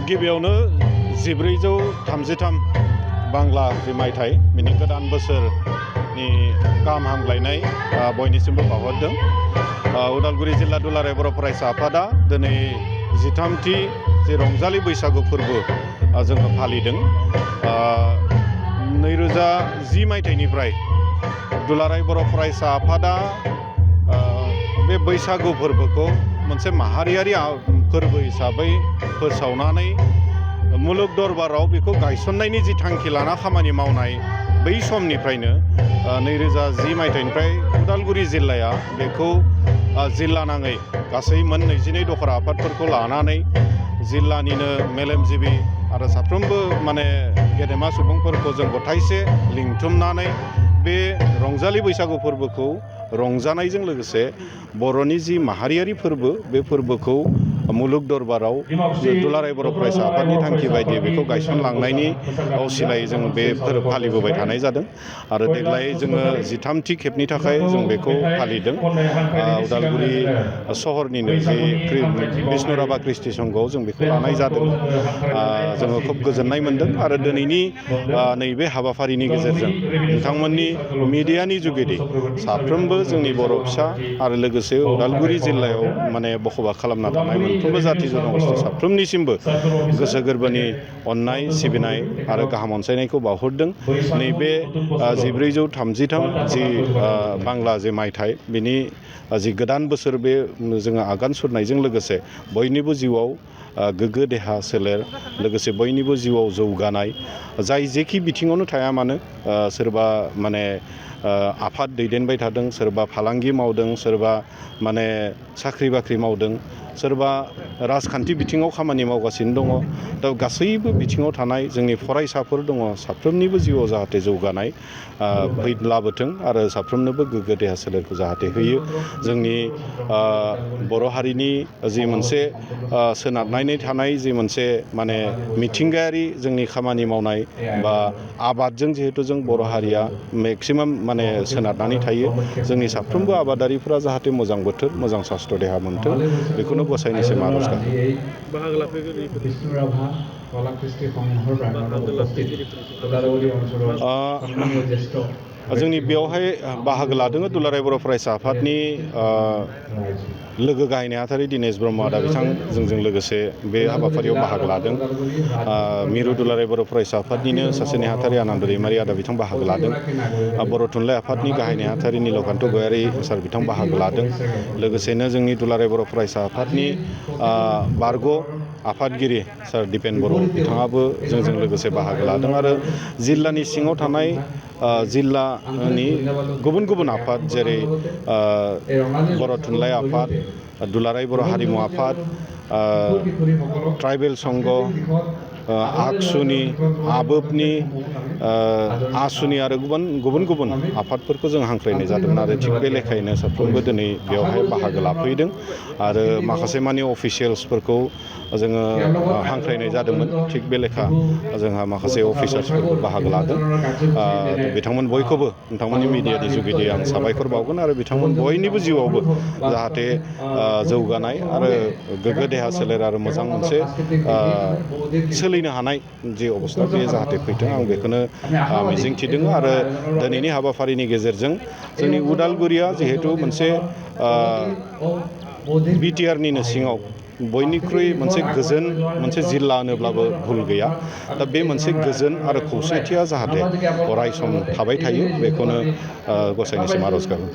गिबियावनो 1433 बांला जि मायथाइ बिनि गोदान बोसोरनि गाहाम हामलायनाय बयनिसिमबो बावहरदों। उदालगुरि जिल्ला दुलाराय बर' फरायसा आफादा दिनै 13थि जे रंजालि बैसागु फोरबो जोङो फालिदों। 2010 मायथाइनिफ्राय दुलाराय बर' फरायसा आफादा बे बैसागु फोरबोखौ मोनसे माहारियारि फोरबो हिसाबै फोसावनानै मुलुग दरबाराव बेखौ गायसननायनि जि थांखि लाना खामानि मावनाय बै समनिफ्रायनो 2010 मायथाइनिफ्राय उदालगुरि जिल्लाया बेखौ जिल्ला नाङै गासै मोन 22 दखरा आफादफोरखौ लानानै जिल्लानिनो मेलेमजिबि आरो साफ्रोमबो गेदेमा सुबुंफोरखौ जों गथायसे लिंथुमनानै बे रंजालि बैसागु फोरबोखौ रंजानायजों लोगोसे बर'नि जि माहारियारि फोरबो बे फोरबोखौ मुलुग दरबाराव दुलाराय बर' फरायसा आफादनि थांखि बायदियै बेखौ गायसनलांनायनि असिलायै जों बे फोरबो फालिबोबाय थानाय जादों आरो देग्लाय जोङो 13थि खेबनि थाखाय जों बेखौ फालिदों। उदालगुरि सहरनिनो जि बिष्णु राभा कृष्टि संघआव जों बेखौ लानाय जादों। जोङो खोब गोजोननाय मोनदों आरो दिनैनि नैबे हाबाफारिनि गेजेरजों नोंथांमोननि मिडियानि जुगेदि साफ्रोमबो जोंनि बर' फिसा आरो लोगोसे उदालगुरि जिल्लायाव बखबास खालामना थानाय मोनफ्रोमबो जाथि जनगोष्ठी साफ्रोमनिसिमबो गोसो गोरबोनि अननाय सिबिनाय आरो गाहाम अनसायनायखौ बावहरदों। नैबे 1433 जि बांला जि मायथाइ बिनि जि गोदान बोसोर बे जोङो आगान सुरनायजों लोगोसे बयनिबो जिउआव गोग्गो देहा सोलेर लोगोसे बयनिबो जिउआव जौगानाय जाय जेखि बिथिङावनो थाया मानो सोरबा आफाद दैदेनबाय थादों, सोरबा फालांगि मावदों, सोरबा साख्रि बाख्रि मावदों, सोरबा राजखान्थि बिथिङाव खामानि मावगासिनो दङ। दा गासैबो बिथिङाव थानाय जोंनि फरायसाफोर दङ साफ्रोमनिबो जिउआव जाहाथे जौगानाय लाबोथों आरो साफ्रोमनोबो गोग्गो देहा सोलेरखौ जाहाथे होयो। जोंनि बर' हारिनि जि मोनसे सोनारनानै थानाय जि मोनसे मिथिंगायारि जोंनि खामानि मावनाय बा आबादजों जिहेथु जों बर' हारिया मेक्सिमाम सोनारनानै थायो। जोंनि साफ्रोमबो आबादारिफोरा जाहाथे मोजां बोथोर मोजां सास्त्र देहा मोनथों बेखौनो गसाइनिसिम आर'ज गाबो। जोंनि बेयावहाय बाहागो लादों दुलाराय बर' फरायसा आफादनि लोगो गाहाय नेहाथारि दिनेश ब्रह्म आदा बिथां जोंजों लोगोसे बे हाबाफारियाव बाहागो लादों। मिरु दुलाराय बर' फरायसा आफादनिनो सासे नेहाथारि आनन्द दैमारि आदा बिथां बाहागो लादों। बर' थुनलाइ आफादनि गाहाय नेहाथारि नीलकान्त गयारि सार बिथां बाहागो लादों। लोगोसेनो जोंनि दुलाराय बर' फरायसा आफादनि बारग' आफादगिरि सार दिपेन बर' बिथाङाबो जोंजों लोगोसे बाहागो लादों आरो जिल्लानि सिङाव थानाय जिल्लानि गुबुन गुबुन आफाद जेरै बर' थुनलाइ आफाद, दुलाराय बर' हारिमु आफाद, ट्राइबेल संघ, आगसुनि, आबोबनि, आसुनि आरो गुबुन गुबुन आफादफोरखौ जों हांख्रायनाय जादोंमोन आरो थिग बे लेखायैनो साफ्रोमबो दिनै बेवहाय बाहागो लाफैदों आरो माखासे अफिसियेल्सफोरखौ जोङो हांख्रायनाय जादोंमोन। थिग बे लेखा जोंहा माखासे अफिसार्सफोरबो बाहागो लादों। बिथांमोन बयखौबो नोंथांमोननि मिडियानि जुगेदि आं साबायखर बावगोन आरो बिथांमोन बयनिबो जिउआवबो जाहाथे जौगानाय आरो गोग्गो देहा सोलेर आरो मोजां मोनसे सोलिनो हानाय जि अबस्था बेयो जाहाथे फैथों आं बेखौनो मिजिंथिदों आरो दिनैनि हाबाफारिनि गेजेरजों जोंनि उदालगुरिया जिहेथु मोनसे बिटिआरनिनो सिङाव बयनिख्रुइ मोनसे गोजोन मोनसे जिल्ला होनोब्लाबो भुल गैया। दा बे मोनसे गोजोन आरो खौसेथिया जाहाथे अराय सम थाबाय थायो बेखौनो गसाइनिसिम आर'ज गाबो।